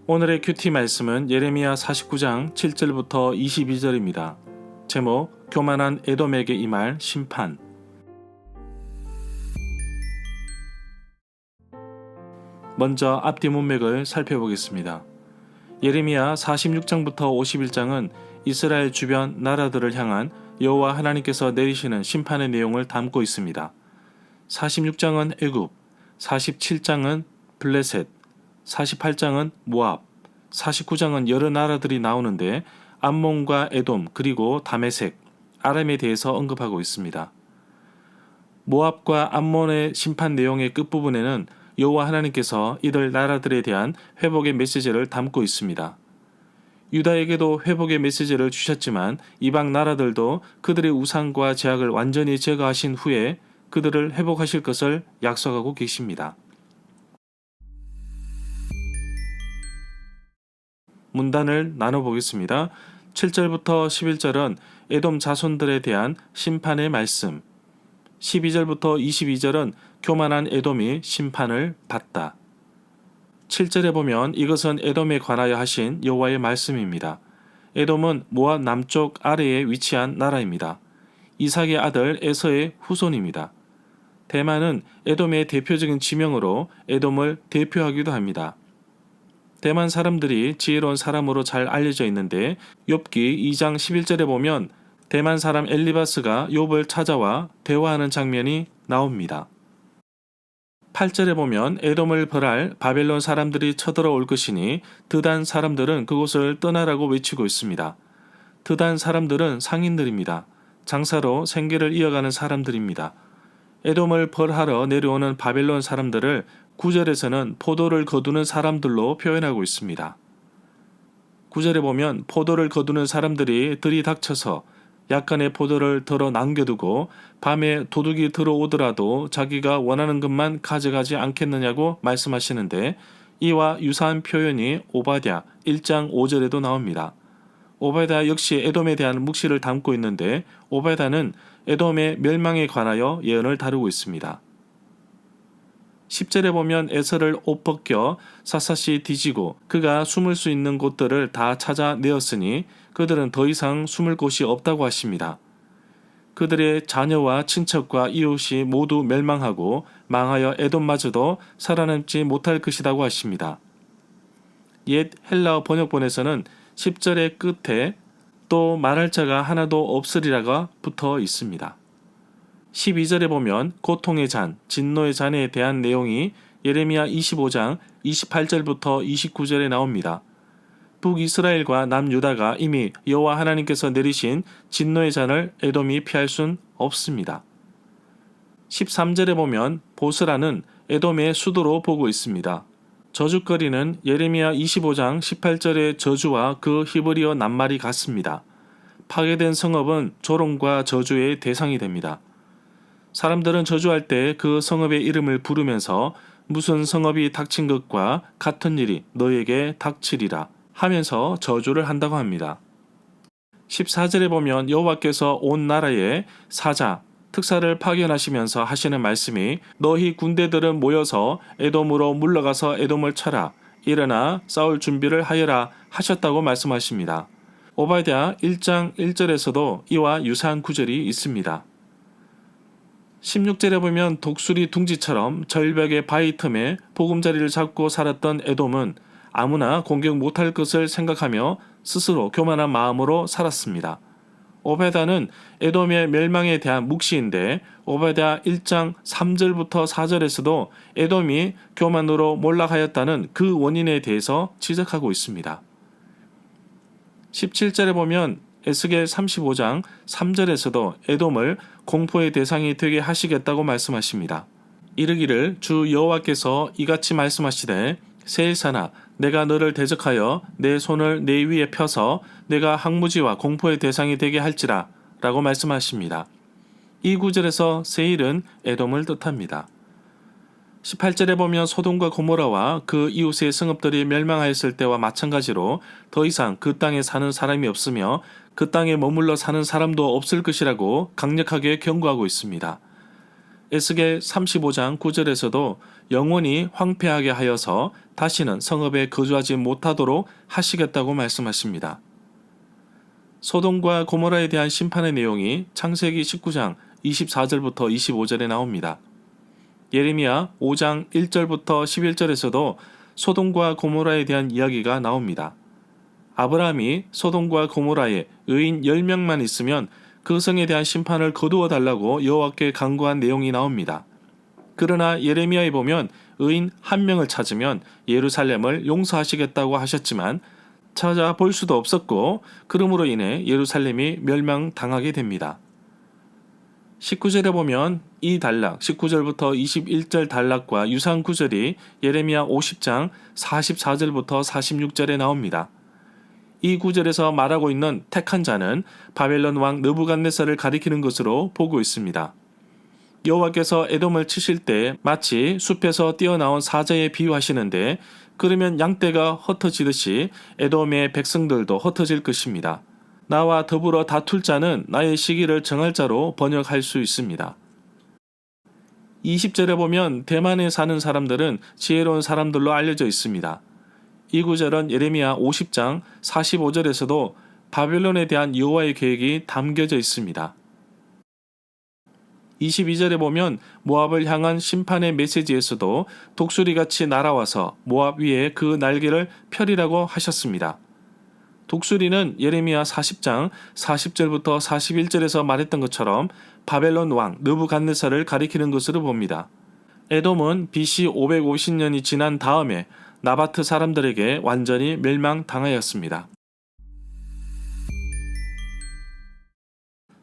오늘의 큐티 말씀은 예레미야 49장 7절부터 22절입니다. 제목, 교만한 에돔에게 임할 심판. 먼저 앞뒤 문맥을 살펴보겠습니다. 예레미야 46장부터 51장은 이스라엘 주변 나라들을 향한 여호와 하나님께서 내리시는 심판의 내용을 담고 있습니다. 46장은 애굽, 47장은 블레셋, 48장은 모압, 49장은 여러 나라들이 나오는데 암몬과 에돔 그리고 다메섹, 아람에 대해서 언급하고 있습니다. 모압과 암몬의 심판 내용의 끝부분에는 여호와 하나님께서 이들 나라들에 대한 회복의 메시지를 담고 있습니다. 유다에게도 회복의 메시지를 주셨지만 이방 나라들도 그들의 우상과 제약을 완전히 제거하신 후에 그들을 회복하실 것을 약속하고 계십니다. 문단을 나눠보겠습니다. 7절부터 11절은 에돔 자손들에 대한 심판의 말씀, 12절부터 22절은 교만한 에돔이 심판을 받다. 7절에 보면 이것은 에돔에 관하여 하신 여호와의 말씀입니다. 에돔은 모압 남쪽 아래에 위치한 나라입니다. 이삭의 아들 에서의 후손입니다. 대만은 에돔의 대표적인 지명으로 에돔을 대표하기도 합니다. 대만 사람들이 지혜로운 사람으로 잘 알려져 있는데 욥기 2장 11절에 보면 대만 사람 엘리바스가 욥을 찾아와 대화하는 장면이 나옵니다. 8절에 보면 에돔을 벌할 바벨론 사람들이 쳐들어올 것이니 드단 사람들은 그곳을 떠나라고 외치고 있습니다. 드단 사람들은 상인들입니다. 장사로 생계를 이어가는 사람들입니다. 에돔을 벌하러 내려오는 바벨론 사람들을 9절에서는 포도를 거두는 사람들로 표현하고 있습니다. 9절에 보면 포도를 거두는 사람들이 들이닥쳐서 약간의 포도를 덜어 남겨두고 밤에 도둑이 들어오더라도 자기가 원하는 것만 가져가지 않겠느냐고 말씀하시는데 이와 유사한 표현이 오바댜 1장 5절에도 나옵니다. 오바댜 역시 에돔에 대한 묵시를 담고 있는데 오바댜는 에돔의 멸망에 관하여 예언을 다루고 있습니다. 10절에 보면 에서를 옷 벗겨 샅샅이 뒤지고 그가 숨을 수 있는 곳들을 다 찾아내었으니 그들은 더 이상 숨을 곳이 없다고 하십니다. 그들의 자녀와 친척과 이웃이 모두 멸망하고 망하여 에돔마저도 살아남지 못할 것이라고 하십니다. 옛 헬라어 번역본에서는 10절의 끝에 또 말할 자가 하나도 없으리라가 붙어 있습니다. 12절에 보면 고통의 잔, 진노의 잔에 대한 내용이 예레미야 25장 28절부터 29절에 나옵니다. 북이스라엘과 남유다가 이미 여호와 하나님께서 내리신 진노의 잔을 에돔이 피할 순 없습니다. 13절에 보면 보스라는 에돔의 수도로 보고 있습니다. 저주거리는 예레미야 25장 18절의 저주와 그 히브리어 낱말이 같습니다. 파괴된 성읍은 조롱과 저주의 대상이 됩니다. 사람들은 저주할 때 그 성읍의 이름을 부르면서 무슨 성읍이 닥친 것과 같은 일이 너에게 닥치리라 하면서 저주를 한다고 합니다. 14절에 보면 여호와께서 온 나라에 사자, 특사를 파견하시면서 하시는 말씀이 너희 군대들은 모여서 에돔으로 물러가서 에돔을 쳐라. 일어나 싸울 준비를 하여라 하셨다고 말씀하십니다. 오바댜 1장 1절에서도 이와 유사한 구절이 있습니다. 16절에 보면 독수리 둥지처럼 절벽의 바위 틈에 보금자리를 잡고 살았던 에돔은 아무나 공격 못할 것을 생각하며 스스로 교만한 마음으로 살았습니다. 오베다는 에돔의 멸망에 대한 묵시인데 오베다 1장 3절부터 4절에서도 에돔이 교만으로 몰락하였다는 그 원인에 대해서 지적하고 있습니다. 17절에 보면 에스겔 35장 3절에서도 에돔을 공포의 대상이 되게 하시겠다고 말씀하십니다. 이르기를 주 여호와께서 이같이 말씀하시되 세일사나 내가 너를 대적하여 내 손을 내 위에 펴서 내가 항무지와 공포의 대상이 되게 할지라 라고 말씀하십니다. 이 구절에서 세일은 에돔을 뜻합니다. 18절에 보면 소돔과 고모라와 그 이웃의 성읍들이 멸망하였을 때와 마찬가지로 더 이상 그 땅에 사는 사람이 없으며 그 땅에 머물러 사는 사람도 없을 것이라고 강력하게 경고하고 있습니다. 에스겔 35장 9절에서도 영원히 황폐하게 하여서 다시는 성읍에 거주하지 못하도록 하시겠다고 말씀하십니다. 소돔과 고모라에 대한 심판의 내용이 창세기 19장 24절부터 25절에 나옵니다. 예레미야 5장 1절부터 11절에서도 소돔과 고모라에 대한 이야기가 나옵니다. 아브라함이 소돔과 고모라에 의인 10명만 있으면 그 성에 대한 심판을 거두어 달라고 여호와께 간구한 내용이 나옵니다. 그러나 예레미야에 보면 의인 1명을 찾으면 예루살렘을 용서하시겠다고 하셨지만 찾아볼 수도 없었고 그러므로 인해 예루살렘이 멸망당하게 됩니다. 19절에 보면 이 단락 19절부터 21절 단락과 유사한 구절이 예레미야 50장 44절부터 46절에 나옵니다. 이 구절에서 말하고 있는 택한 자는 바벨론 왕 느부갓네살을 가리키는 것으로 보고 있습니다. 여호와께서 에돔을 치실 때 마치 숲에서 뛰어나온 사자에 비유하시는데 그러면 양떼가 흩어지듯이 에돔의 백성들도 흩어질 것입니다. 나와 더불어 다툴 자는 나의 시기를 정할 자로 번역할 수 있습니다. 20절에 보면 대만에 사는 사람들은 지혜로운 사람들로 알려져 있습니다. 이 구절은 예레미야 50장 45절에서도 바벨론에 대한 여호와의 계획이 담겨져 있습니다. 22절에 보면 모압을 향한 심판의 메시지에서도 독수리같이 날아와서 모압 위에 그 날개를 펴리라고 하셨습니다. 독수리는 예레미야 40장 40절부터 41절에서 말했던 것처럼 바벨론 왕 느부갓네살을 가리키는 것으로 봅니다. 에돔은 BC 550년이 지난 다음에 나바트 사람들에게 완전히 멸망당하였습니다.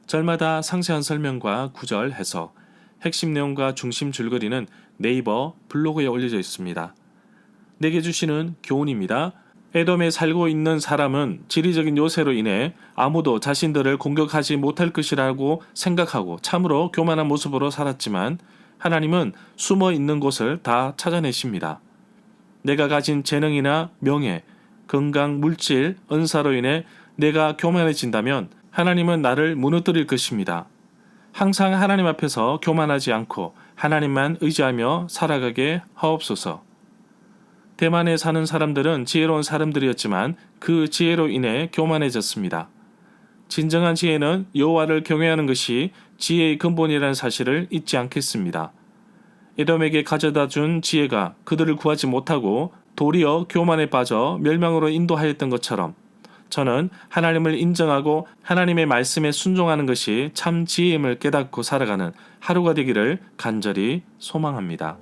절마다 상세한 설명과 구절 해석, 핵심 내용과 중심 줄거리는 네이버 블로그에 올려져 있습니다. 내게 주시는 교훈입니다. 에돔에 살고 있는 사람은 지리적인 요새로 인해 아무도 자신들을 공격하지 못할 것이라고 생각하고 참으로 교만한 모습으로 살았지만 하나님은 숨어 있는 곳을 다 찾아내십니다. 내가 가진 재능이나 명예, 건강, 물질, 은사로 인해 내가 교만해진다면 하나님은 나를 무너뜨릴 것입니다. 항상 하나님 앞에서 교만하지 않고 하나님만 의지하며 살아가게 하옵소서. 대만에 사는 사람들은 지혜로운 사람들이었지만 그 지혜로 인해 교만해졌습니다. 진정한 지혜는 여호와를 경외하는 것이 지혜의 근본이라는 사실을 잊지 않겠습니다. 에돔에게 가져다 준 지혜가 그들을 구하지 못하고 도리어 교만에 빠져 멸망으로 인도하였던 것처럼 저는 하나님을 인정하고 하나님의 말씀에 순종하는 것이 참 지혜임을 깨닫고 살아가는 하루가 되기를 간절히 소망합니다.